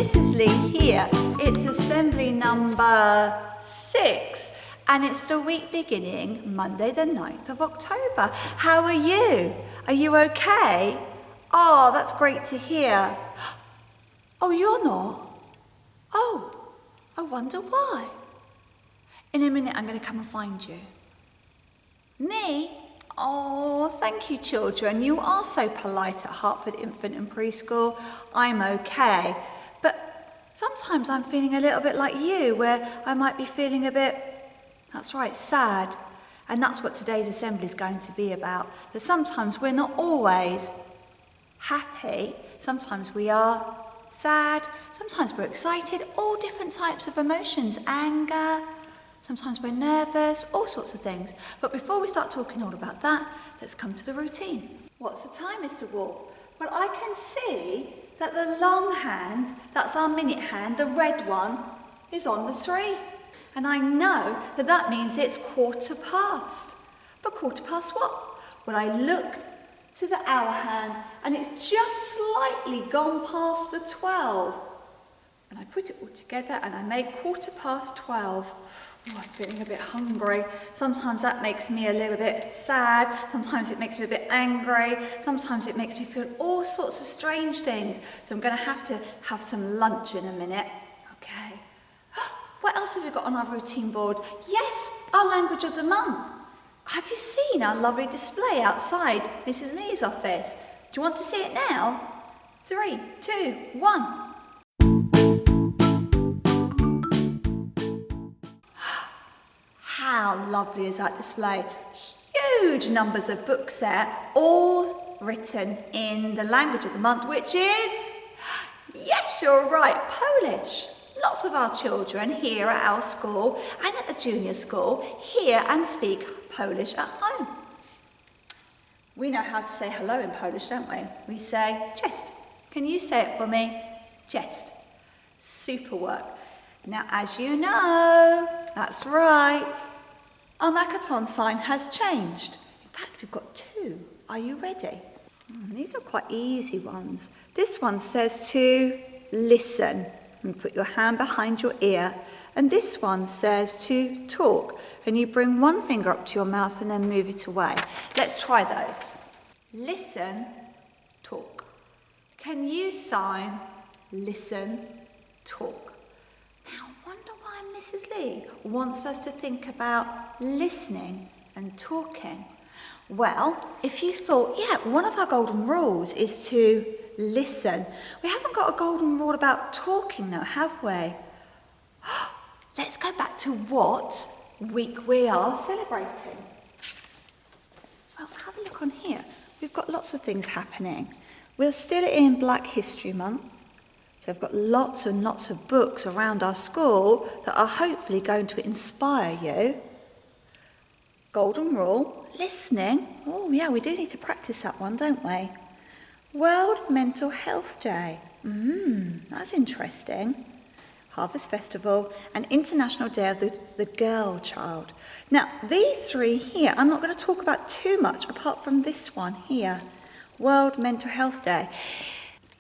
Mrs. Lee here. It's assembly number 6 and it's the week beginning Monday the 9th of October. How are you? Are you okay? Oh, that's great to hear. Oh, you're not? Oh, I wonder why. In a minute I'm going to come and find you. Me? Oh, thank you, children. You are so polite at Hertford Infant and Preschool. I'm okay. But sometimes I'm feeling a little bit like you, where I might be feeling a bit, that's right, sad. And that's what today's assembly is going to be about. That sometimes we're not always happy. Sometimes we are sad. Sometimes we're excited. All different types of emotions. Anger. Sometimes we're nervous, all sorts of things. But before we start talking all about that, let's come to the routine. What's the time, Mr. Wolf? Well, I can see that the long hand, that's our minute hand, the red one, is on the 3. And I know that that means it's 1:15. But 1:15 what? Well, I looked to the hour hand and it's just slightly gone past the 12. And I put it all together and I made 12:15. Oh, I'm feeling a bit hungry. Sometimes that makes me a little bit sad. Sometimes it makes me a bit angry. Sometimes it makes me feel all sorts of strange things. So I'm going to have some lunch in a minute. Okay. What else have we got on our routine board? Yes, our language of the month. Have you seen our lovely display outside Mrs. Lee's office? Do you want to see it now? 3, 2, 1. How lovely is that display? Huge numbers of books there, all written in the language of the month, which is, yes, you're right, Polish. Lots of our children here at our school and at the junior school hear and speak Polish at home. We know how to say hello in Polish, don't we? We say, cześć. Can you say it for me? Cześć. Super work. Now, as you know, that's right, our Makaton sign has changed. In fact, we've got 2. Are you ready? These are quite easy ones. This one says to listen and put your hand behind your ear. And this one says to talk and you bring one finger up to your mouth and then move it away. Let's try those. Listen, talk. Can you sign listen, talk? Now, I wonder why Mrs. Lee wants us to think about listening and talking. Well, if you thought, yeah, one of our golden rules is to listen. We haven't got a golden rule about talking though, have we? Let's go back to what week we are celebrating. Well, have a look on here. We've got lots of things happening. We're still in Black History Month. So I've got lots and lots of books around our school that are hopefully going to inspire you. Golden rule, listening. Oh yeah, we do need to practice that one, don't we? World Mental Health Day. That's interesting. Harvest Festival and International Day of the Girl Child. Now, these 3 here, I'm not going to talk about too much apart from this one here. World Mental Health Day.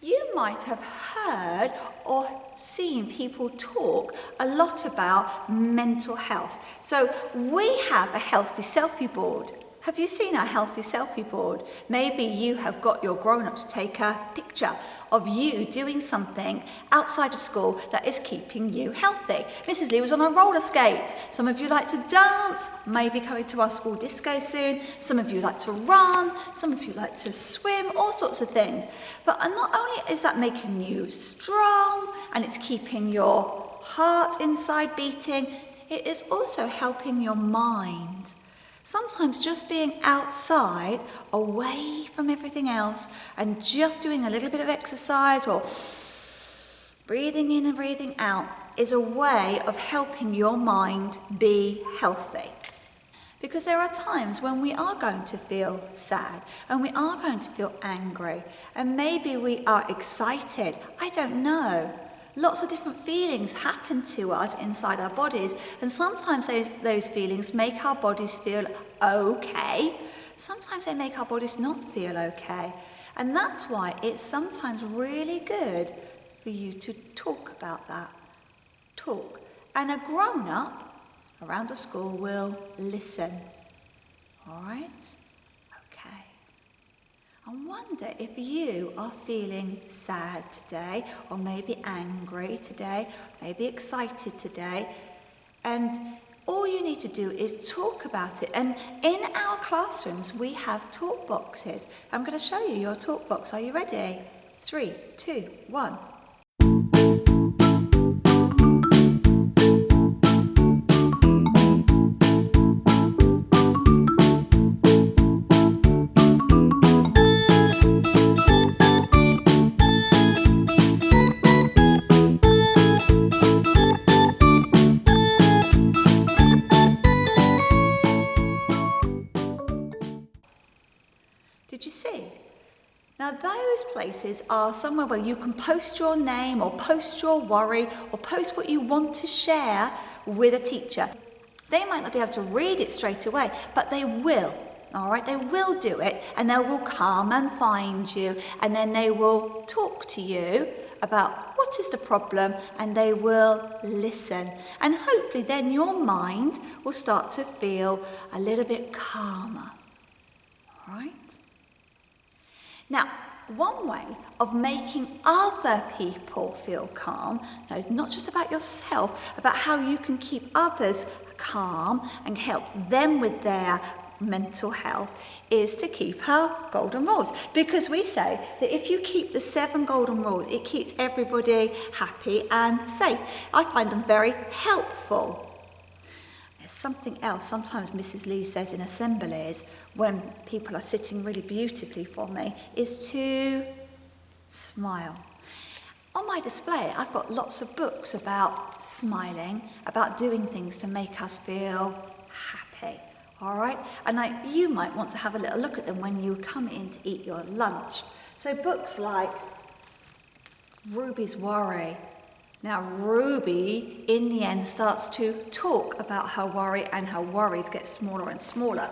You might have heard or seen people talk a lot about mental health. So we have a healthy selfie board. Have you seen our healthy selfie board? Maybe you have got your grown-ups to take a picture of you doing something outside of school that is keeping you healthy. Mrs. Lee was on her roller skates. Some of you like to dance, maybe coming to our school disco soon. Some of you like to run, some of you like to swim, all sorts of things. But not only is that making you strong and it's keeping your heart inside beating, it is also helping your mind. Sometimes just being outside, away from everything else, and just doing a little bit of exercise or breathing in and breathing out is a way of helping your mind be healthy. Because there are times when we are going to feel sad and we are going to feel angry and maybe we are excited. I don't know. Lots of different feelings happen to us inside our bodies, and sometimes those feelings make our bodies feel okay. Sometimes they make our bodies not feel okay. And that's why it's sometimes really good for you to talk about that. Talk. And a grown-up around the school will listen. All right? Okay. I wonder if you are feeling sad today, or maybe angry today, maybe excited today, and all you need to do is talk about it. And in our classrooms, we have talk boxes. I'm going to show you your talk box. Are you ready? 3, 2, 1. Did you see? Now those places are somewhere where you can post your name or post your worry or post what you want to share with a teacher. They might not be able to read it straight away, but they will. All right, they will do it, and they will come and find you, and then they will talk to you about what is the problem, and they will listen. And hopefully then your mind will start to feel a little bit calmer. All right? Now, one way of making other people feel calm, now it's not just about yourself, about how you can keep others calm and help them with their mental health, is to keep our golden rules. Because we say that if you keep the 7 golden rules, it keeps everybody happy and safe. I find them very helpful. There's something else sometimes Mrs. Lee says in assemblies when people are sitting really beautifully for me, is to smile. On my display, I've got lots of books about smiling, about doing things to make us feel happy. All right? And you might want to have a little look at them when you come in to eat your lunch. So books like Ruby's Worry. Now, Ruby, in the end, starts to talk about her worry, and her worries get smaller and smaller.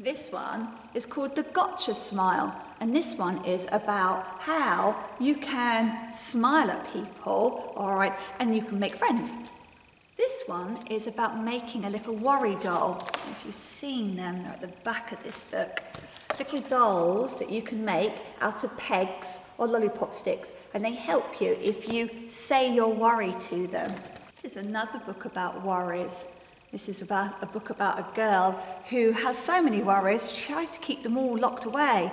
This one is called The Gotcha Smile, and this one is about how you can smile at people, all right, and you can make friends. This one is about making a little worry doll. If you've seen them, they're at the back of this book. Little dolls that you can make out of pegs or lollipop sticks, and they help you if you say your worry to them. This is another book about worries. This is about a book about a girl who has so many worries, she tries to keep them all locked away,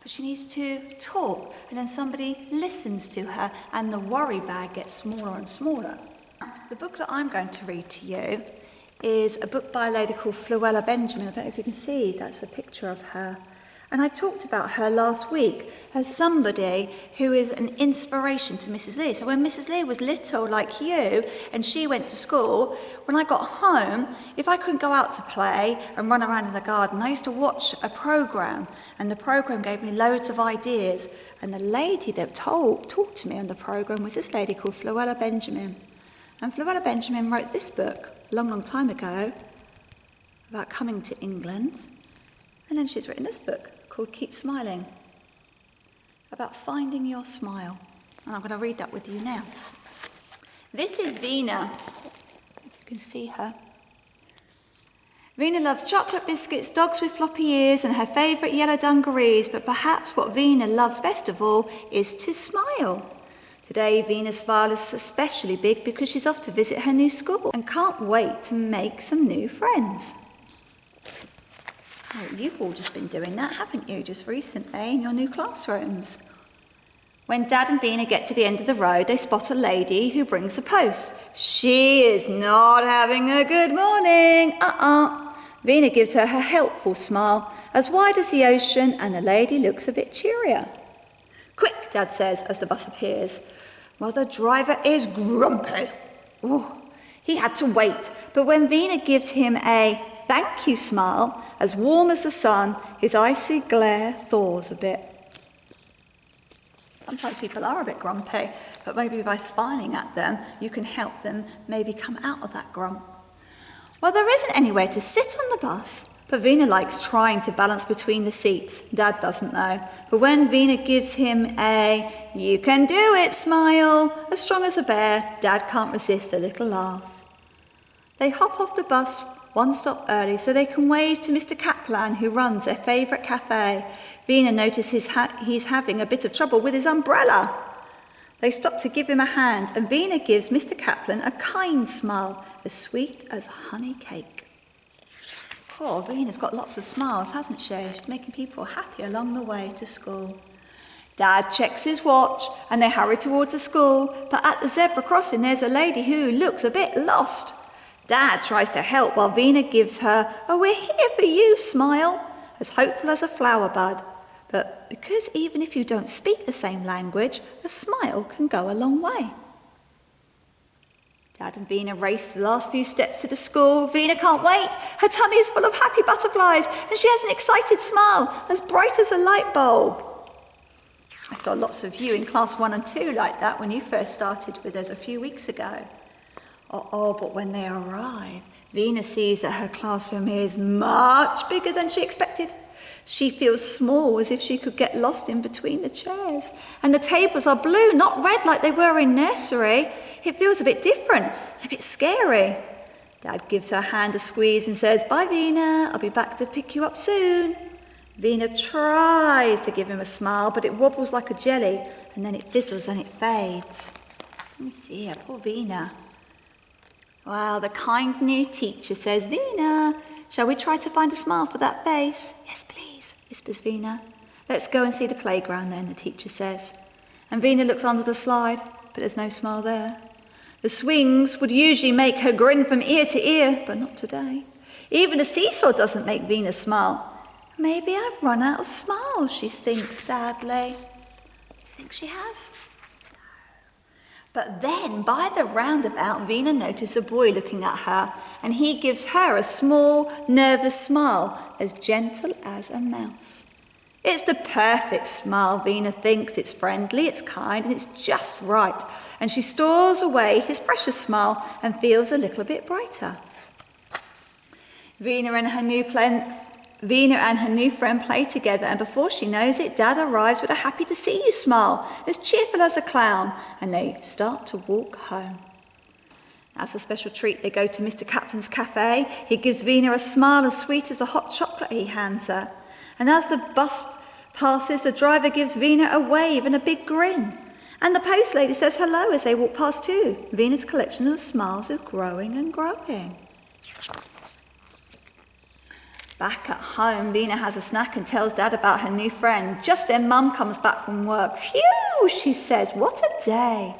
but she needs to talk, and then somebody listens to her, and the worry bag gets smaller and smaller. The book that I'm going to read to you is a book by a lady called Floella Benjamin. I don't know if you can see, that's a picture of her. And I talked about her last week as somebody who is an inspiration to Mrs. Lee. So when Mrs. Lee was little like you and she went to school, when I got home, if I couldn't go out to play and run around in the garden, I used to watch a programme, and the programme gave me loads of ideas. And the lady that talked to me on the programme was this lady called Floella Benjamin. And Floella Benjamin wrote this book a long, long time ago about coming to England. And then she's written this book called Keep Smiling, about finding your smile. And I'm going to read that with you now. This is Vina. You can see her. Vina loves chocolate biscuits, dogs with floppy ears, and her favourite yellow dungarees, but perhaps what Vina loves best of all is to smile. Today, Vina's smile is especially big because she's off to visit her new school and can't wait to make some new friends. Oh, you've all just been doing that, haven't you, just recently in your new classrooms? When Dad and Vina get to the end of the road, they spot a lady who brings a post. She is not having a good morning. Vina gives her helpful smile, as wide as the ocean, and the lady looks a bit cheerier. Quick, Dad says as the bus appears. Well, the driver is grumpy. Oh, he had to wait, but when Vina gives him a thank you smile, as warm as the sun, his icy glare thaws a bit. Sometimes people are a bit grumpy, but maybe by smiling at them, you can help them maybe come out of that grump. Well, there isn't anywhere to sit on the bus, But Vina likes trying to balance between the seats. Dad doesn't though. But when Vina gives him a "you can do it" smile, as strong as a bear, Dad can't resist a little laugh. They hop off the bus one stop early so they can wave to Mr. Kaplan, who runs their favourite cafe. Vina notices he's having a bit of trouble with his umbrella. They stop to give him a hand, and Vina gives Mr. Kaplan a kind smile, as sweet as a honey cake. Poor Vina's got lots of smiles, hasn't she? She's making people happy along the way to school. Dad checks his watch and they hurry towards the school, but at the zebra crossing there's a lady who looks a bit lost. Dad tries to help while Vina gives her a "we're here for you" smile, as hopeful as a flower bud. But because even if you don't speak the same language, a smile can go a long way. Dad and Vina race the last few steps to the school. Vina can't wait. Her tummy is full of happy butterflies and she has an excited smile as bright as a light bulb. I saw lots of you in class 1 and 2 like that when you first started with us a few weeks ago. But when they arrive, Vina sees that her classroom is much bigger than she expected. She feels small, as if she could get lost in between the chairs. And the tables are blue, not red like they were in nursery. It feels a bit different, a bit scary. Dad gives her hand a squeeze and says, "Bye, Vina, I'll be back to pick you up soon." Vina tries to give him a smile, but it wobbles like a jelly, and then it fizzles and it fades. Oh dear, poor Vina. Well, the kind new teacher says, "Vina, shall we try to find a smile for that face?" "Yes, please," whispers Vina. "Let's go and see the playground then," the teacher says. And Vina looks under the slide, but there's no smile there. The swings would usually make her grin from ear to ear, but not today. Even the seesaw doesn't make Vina smile. "Maybe I've run out of smiles," she thinks sadly. Do you think she has? But then, by the roundabout, Vina notices a boy looking at her, and he gives her a small, nervous smile, as gentle as a mouse. It's the perfect smile, Vina thinks. It's friendly, it's kind, and it's just right. And she stores away his precious smile and feels a little bit brighter. Vina and her new friend play together, and before she knows it, Dad arrives with a "happy to see you" smile, as cheerful as a clown, and they start to walk home. As a special treat, they go to Mr. Kaplan's cafe. He gives Vina a smile as sweet as a hot chocolate he hands her. And as the bus passes, the driver gives Vina a wave and a big grin. And the post lady says hello as they walk past too. Vina's collection of smiles is growing and growing. Back at home, Vina has a snack and tells Dad about her new friend. Just then, Mum comes back from work. "Phew," she says, "what a day."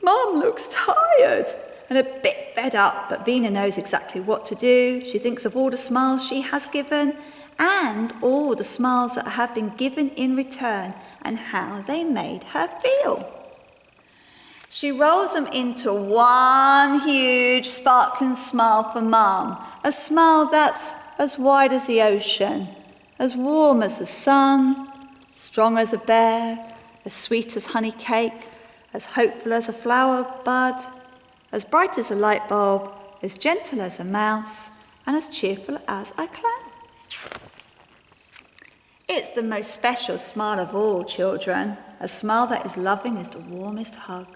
Mum looks tired and a bit fed up, but Vina knows exactly what to do. She thinks of all the smiles she has given and all the smiles that have been given in return and how they made her feel. She rolls them into one huge sparkling smile for Mum, a smile that's as wide as the ocean, as warm as the sun, strong as a bear, as sweet as honey cake, as hopeful as a flower bud, as bright as a light bulb, as gentle as a mouse, and as cheerful as a clown. It's the most special smile of all, children. A smile that is loving is the warmest hug.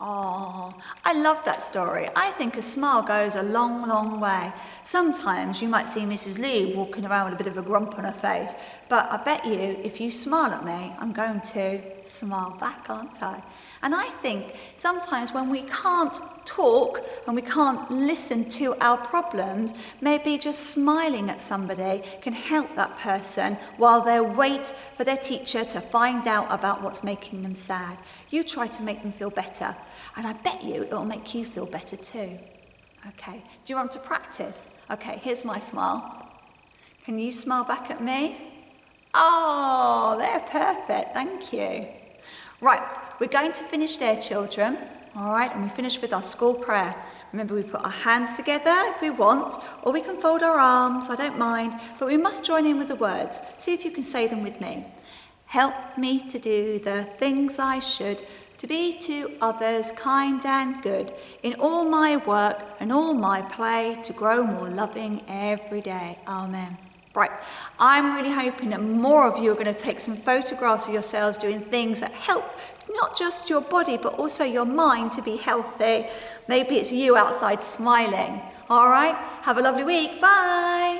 Oh, I love that story. I think a smile goes a long, long way. Sometimes you might see Mrs. Lee walking around with a bit of a grump on her face, but I bet you if you smile at me, I'm going to smile back, aren't I? And I think sometimes when we can't talk and we can't listen to our problems, maybe just smiling at somebody can help that person while they wait for their teacher to find out about what's making them sad. You try to make them feel better, and I bet you it'll make you feel better too. Okay, do you want to practice? Okay, here's my smile. Can you smile back at me? Oh, they're perfect, thank you. Right, we're going to finish there, children. All right, and we finish with our school prayer. Remember, we put our hands together if we want, or we can fold our arms, I don't mind, but we must join in with the words. See if you can say them with me. Help me to do the things I should, to be to others kind and good, in all my work and all my play, to grow more loving every day. Amen. Right, I'm really hoping that more of you are going to take some photographs of yourselves doing things that help not just your body but also your mind to be healthy. Maybe it's you outside smiling. All right, have a lovely week. Bye.